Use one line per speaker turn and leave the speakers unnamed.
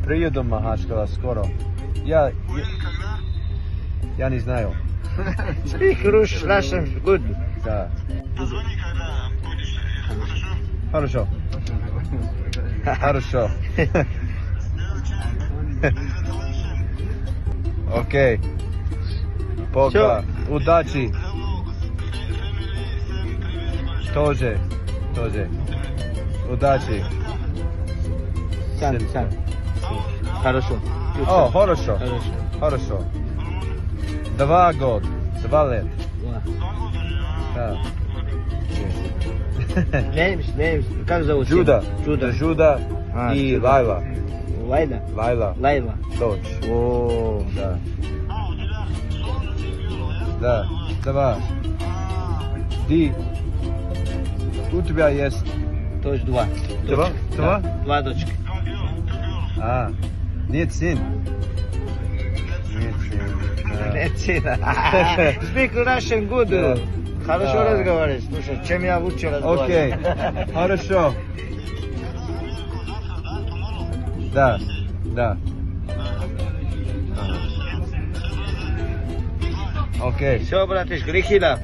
Приеду в Махачкала скоро. Я не знаю.
Speak Russian good.
Да.
Позвони, когда будешь. Хорошо?
Хорошо. Хорошо. Окей. Пока. Удачи. Тоже. Удачи.
Сам. Хорошо.
О, хорошо.
Хорошо.
Хорошо. 2 года. 2 лет. Да.
Names. Как зовут?
Джуда.
Джуда. А,
И
Джуда.
Лайла.
Лайла.
Лайла. Дочь.
О,
Да. Да. Давай. Ты. У тебя есть.
тоже 2.
Два?
Да, 2 дочки.
Нет сын. Нет сын. Да.
Нет сына. Speak Russian good.
Да.
Хорошо
Да.
разговариваешь. Слушай, чем я лучше
Окей.
разговариваю.
Хорошо. Да. Окей.
Все, братиш, грехи да.